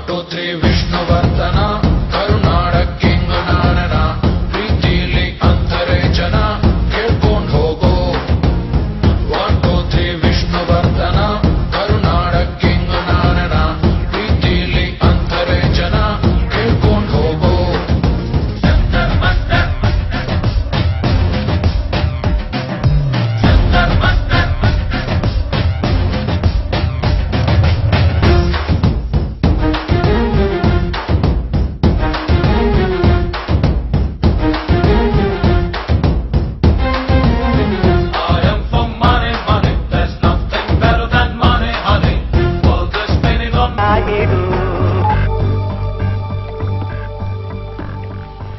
2 3 ವಿಷ್ಣುವರ್ಧನ ಕರುನಾಡ king ನಾನನ ಪ್ರೀತಿಲಿ ಅಂತರೆ ಜನ ಕೇಳ್ಕೊಂಡ್ ಹೋಗೋ 1 2 3 ವಿಷ್ಣುವರ್ಧನ ಕರುನಾಡ ಕಿಂಗ್ ನಾನನ ಪ್ರೀತಿಲಿ ಅಂತರೆ ಜನ ಕೇಳ್ಕೊಂಡ್ ಹೋಗೋ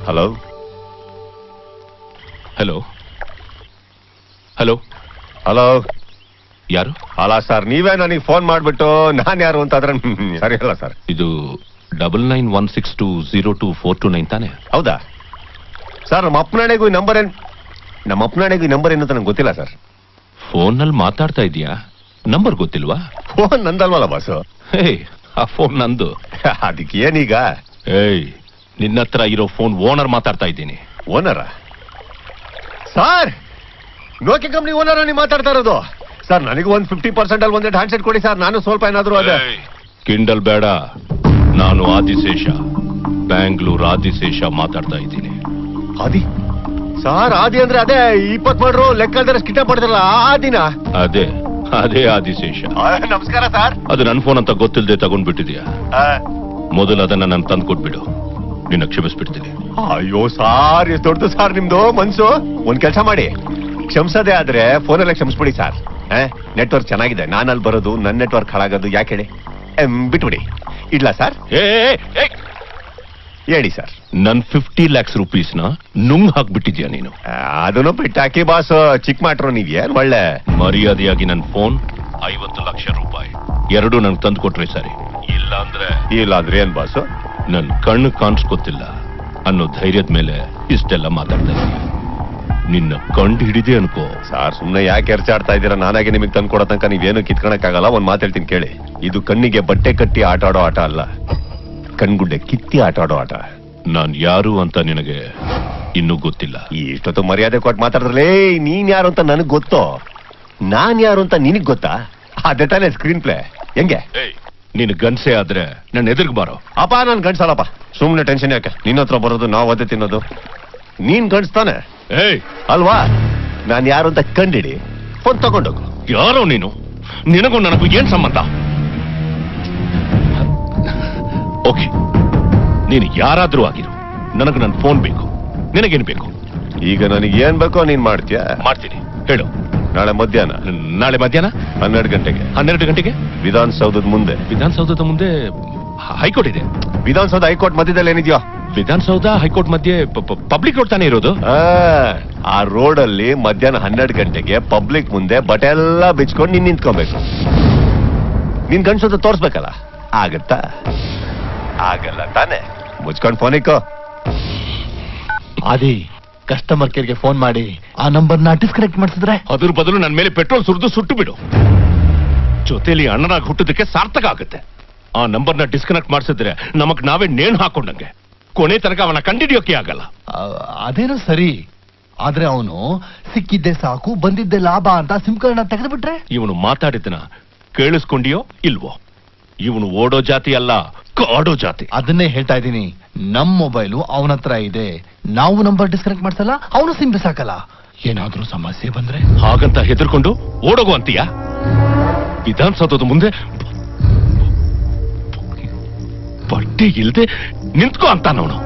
ಹಲೋ ಹಲೋ ಹಲೋ ಹಲೋ ಯಾರು? ಅಲ್ಲ ಸರ್, ನೀವೇ ನನಗೆ ಫೋನ್ ಮಾಡ್ಬಿಟ್ಟು ನಾನ್ ಯಾರು ಅಂತಂದ್ರೆ ಸರಿ ಅಲ್ಲ ಸರ್. ಇದು 9916202429 ತಾನೆ? ಹೌದಾ ಸರ್? ನಮ್ಮ ಅಪ್ಪನಾಣೆಗೂ ನಂಬರ್ ಏನು ಅಂತ ನಂಗೆ ಗೊತ್ತಿಲ್ಲ ಸರ್. ಫೋನ್ನಲ್ಲಿ ಮಾತಾಡ್ತಾ ಇದೀಯಾ? ನಂಬರ್ ಗೊತ್ತಿಲ್ವಾ? Phone ನಂದಲ್ವಲ್ಲ boss? ಹೇ, ಆ ಫೋನ್ ನಂದು. ಅದಕ್ಕೆ ಏನೀಗ? ಏಯ್, ನಿನ್ನ ಹತ್ರ ಇರೋ ಫೋನ್ ಓನರ್ ಮಾತಾಡ್ತಾ ಇದ್ದೀನಿ. ಓನರ ಸರ್? ನೋಕಿ ಕಂಪ್ನಿ ಓನರ್ ನೀವು ಮಾತಾಡ್ತಾ ಇರೋದು ಸರ್? ನನಗೆ ಒಂದು 50% ಅಲ್ಲಿ ಒಂದೆರಡು ಹ್ಯಾಂಡ್ಸೆಟ್ ಕೊಡಿ ಸರ್, ನಾನು ಸ್ವಲ್ಪ ಏನಾದ್ರು ಅದೇ. ಕಿಂಡಲ್ ಬೇಡ, ನಾನು ಆದಿಶೇಷ, ಬ್ಯಾಂಗ್ಳೂರ್ ಆದಿಶೇಷ ಮಾತಾಡ್ತಾ ಇದ್ದೀನಿ. ಆದಿ ಸರ್? ಆದಿ ಅಂದ್ರೆ ಅದೇ 20 ಮಾಡ್ರು ಲೆಕ್ಕಲ್ದರೆ ಸ್ಕಿಟ ಪಡ್ತಾರಲ್ಲ ಆ ದಿನ? ಅದೇ ಆದಿಶೇಷ. ನಮಸ್ಕಾರ ಸರ್. ಅದು ನನ್ನ ಫೋನ್ ಅಂತ ಗೊತ್ತಿಲ್ಲದೆ ತಗೊಂಡ್ಬಿಟ್ಟಿದ್ಯಾ? ಮೊದಲು ಅದನ್ನ ನಾನು ತಂದು ಕೊಟ್ಬಿಡು, ನಿನ್ನ ಕ್ಷಮಿಸ್ಬಿಡ್ತೀನಿ. ಅಯ್ಯೋ ಸಾರ್, ಎಷ್ಟು ದೊಡ್ಡದು ಸಾರ್ ನಿಮ್ದು ಮನ್ಸು. ಒಂದ್ ಕೆಲಸ ಮಾಡಿ, ಕ್ಷಮಿಸೋದೇ ಆದ್ರೆ ಫೋನಲ್ಲೇ ಕ್ಷಮಿಸ್ಬಿಡಿ ಸರ್. ನೆಟ್ವರ್ಕ್ ಚೆನ್ನಾಗಿದೆ, ನಾನಲ್ಲಿ ಬರೋದು, ನನ್ನ ನೆಟ್ವರ್ಕ್ ಹಾಳಾಗೋದು ಯಾಕೆ ಹೇಳಿ? ಬಿಟ್ಬಿಡಿ. ಇಡ್ಲಾ ಸರ್? ಹೇಳಿ ಸರ್. ನನ್ 50 lakhs ರೂಪೀಸ್ನ ನುಂಗ್ ಹಾಕ್ಬಿಟ್ಟಿದ್ಯಾ ನೀನು? ಅದನ್ನು ಬಿಟ್ಟಾಕಿ ಬಾಸ್, ಚಿಕ್ಕ ಮಾಡ್ರು ನೀವೇನ್ ಒಳ್ಳೆ. ಮರ್ಯಾದೆಯಾಗಿ ನನ್ನ ಫೋನ್ 50 ಲಕ್ಷ ರೂಪಾಯಿ ಎರಡು ನನ್ಗೆ ತಂದು ಕೊಟ್ರೆ ಸರಿ. ಇಲ್ಲ ಅಂದ್ರೆ ಏನ್ ಬಾಸು? ನನ್ ಕಣ್ಣು ಕಾಣಿಸ್ಕೊತಿಲ್ಲ ಅನ್ನೋ ಧೈರ್ಯದ ಮೇಲೆ ಇಷ್ಟೆಲ್ಲ ಮಾತಾಡ್ತಾ ಇದೀಯ. ನಿನ್ನ ಕಂಡು ಹಿಡಿದೆ ಅನ್ಕೋ. ಸಾರ್ ಸುಮ್ನೆ ಯಾಕೆ ಎರ್ಚಾಡ್ತಾ ಇದ್ದೀರಾ? ನಾನಾಗೆ ನಿಮಗೆ ತಂದು ಕೊಡೋ ತನಕ ನೀವೇನು ಕಿತ್ಕೊಳಕ್ಕಾಗಲ್ಲ. ಒಂದ್ ಮಾತು ಹೇಳ್ತೀನಿ ಕೇಳಿ, ಇದು ಕಣ್ಣಿಗೆ ಬಟ್ಟೆ ಕಟ್ಟಿ ಆಟ ಆಡೋ ಆಟ ಅಲ್ಲ, ಕಣ್ಗುಡ್ಡೆ ಕಿತ್ತಿ ಆಟ ಆಡೋ ಆಟ. ನಾನ್ ಯಾರು ಅಂತ ನಿನಗೆ ಇನ್ನೂ ಗೊತ್ತಿಲ್ಲ. ಇಷ್ಟೊತ್ತು ಮರ್ಯಾದೆ ಕೊಟ್ಟು ಮಾತಾಡಿದ್ರಲೇ, ನೀನ್ ಯಾರು ಅಂತ ನನಗ್ ಗೊತ್ತೋ, ನಾನ್ ಯಾರು ಅಂತ ನಿನಗ್ ಗೊತ್ತಾ? ಅದೇ ತಾನೇ ಸ್ಕ್ರೀನ್ ಪ್ಲೇ. ಹೆಂಗೆ? ನೀನು ಗನ್ಸೆ ಆದ್ರೆ ನನ್ನ ಎದುರ್ಗ್ ಬಾರೋ. ಅಪ್ಪ ನಾನ್ ಗಂಡ್ಸಲ್ಲಪ್ಪ, ಸುಮ್ನೆ ಟೆನ್ಷನ್ ಯಾಕೆ? ನಿನ್ನ ಹತ್ರ ಬರೋದು, ನಾವು ಅದೇ ತಿನ್ನೋದು. ನೀನ್ ಗಂಡ್ಸ್ತಾನೆ ಅಲ್ವಾ? ನಾನ್ ಯಾರು ಅಂತ ಕಂಡಿಡಿ, ಫೋನ್ ತಗೊಂಡೋಗು. ಯಾರೋ ನೀನು? ನಿನಗೂ ನನಗೂ ಏನ್ ಸಂಬಂಧ? ಓಕೆ, ನೀನು ಯಾರಾದ್ರೂ ಆಗಿರು, ನನಗೆ ನನ್ನ ಫೋನ್ ಬೇಕು. ನಿನಗೇನು ಬೇಕು? ಈಗ ನನಗೆ ಏನ್ ಬೇಕೋ ನೀನ್ ಮಾಡ್ತೀಯ? ಮಾಡ್ತೀನಿ, ಹೇಳು. ನಾಳೆ ಮಧ್ಯಾಹ್ನ 12 ಗಂಟೆಗೆ. 12 ಗಂಟೆಗೆ ವಿಧಾನಸೌಧದ ಮುಂದೆ. ವಿಧಾನಸೌಧದ ಮುಂದೆ ಹೈಕೋರ್ಟ್ ಇದೆ. ವಿಧಾನಸೌಧ ಹೈಕೋರ್ಟ್ ಮಧ್ಯದಲ್ಲಿ ಏನಿದ್ಯೋ? ವಿಧಾನಸೌಧ ಹೈಕೋರ್ಟ್ ಮಧ್ಯೆ ಪಬ್ಲಿಕ್ ರೋಡ್ ತಾನೇ ಇರೋದು? ಆ ರೋಡ್ ಅಲ್ಲಿ ಮಧ್ಯಾಹ್ನ 12 ಗಂಟೆಗೆ ಪಬ್ಲಿಕ್ ಮುಂದೆ ಬಟ್ಟೆ ಎಲ್ಲ ಬಿಚ್ಕೊಂಡು ನೀನ್ ನಿಂತ್ಕೊಬೇಕು. ನೀನ್ ಗಂಡ್ಸೋದು ತೋರ್ಸ್ಬೇಕಲ್ಲ, ಆಗತ್ತಾ? ಆಗಲ್ಲ ತಾನೆ? ಮುಚ್ಕೊಂಡ್ ಫೋನ್ ಇಕ್ಕೋ. ಆದಿ, ಕಸ್ಟಮರ್ ಕೇರ್ಗೆ ಫೋನ್ ಮಾಡಿ ಆ ನಂಬರ್ನ ಡಿಸ್ಕನೆಕ್ಟ್ ಮಾಡಿಸಿದ್ರೆ? ಅದ್ರ ಬದಲು ನನ್ನ ಮೇಲೆ ಪೆಟ್ರೋಲ್ ಸುರಿದು ಸುಟ್ಟು ಬಿಡು. ಜೊತೆಲಿ ಅಣ್ಣನಾಗಿ ಹುಟ್ಟೋದಕ್ಕೆ ಸಾರ್ಥಕ ಆಗುತ್ತೆ. ಆ ನಂಬರ್ನ ಡಿಸ್ಕನೆಕ್ಟ್ ಮಾಡಿಸಿದ್ರೆ ನಮಗ್ ನಾವೇ ನೇಣು ಹಾಕೊಂಡಂಗೆ. ಕೊನೆ ತನಕ ಅವನ ಕಂಡಿಡಿಯೋಕೆ ಆಗಲ್ಲ. ಅದೇನೋ ಸರಿ, ಆದ್ರೆ ಅವನು ಸಿಕ್ಕಿದ್ದೆ ಸಾಕು ಬಂದಿದ್ದೆ ಲಾಭ ಅಂತ ಸಿಮ್ ಕಾರ್ಡ್ನ ತೆಗೆದು ಬಿಟ್ರೆ? ಇವನು ಮಾತಾಡಿದನ ಕೇಳಿಸ್ಕೊಂಡಿಯೋ ಇಲ್ವೋ? ಇವನು ಓಡೋ ಜಾತಿ ಅಲ್ಲ, ಕಾಡೋ ಜಾತಿ. ಅದನ್ನೇ ಹೇಳ್ತಾ ಇದ್ದೀನಿ. ನಮ್ ಮೊಬೈಲು ಅವನ ಹತ್ರ ಇದೆ, ನಾವು ನಂಬರ್ ಡಿಸ್ಕನೆಕ್ಟ್ ಮಾಡ್ಸಲ್ಲ, ಅವನು ಸಿಮ್ ಬಿಸಾಕಲ್ಲ. ಏನಾದ್ರೂ ಸಮಸ್ಯೆ ಬಂದ್ರೆ? ಹಾಗಂತ ಹೆದರ್ಕೊಂಡು ಓಡೋಗು ಅಂತೀಯ? ವಿಧಾನಸೌಧದ ಮುಂದೆ ಬಟ್ಟೆ ಇಲ್ದೆ ನಿಂತ್ಕೋ ಅಂತ ಅವನು.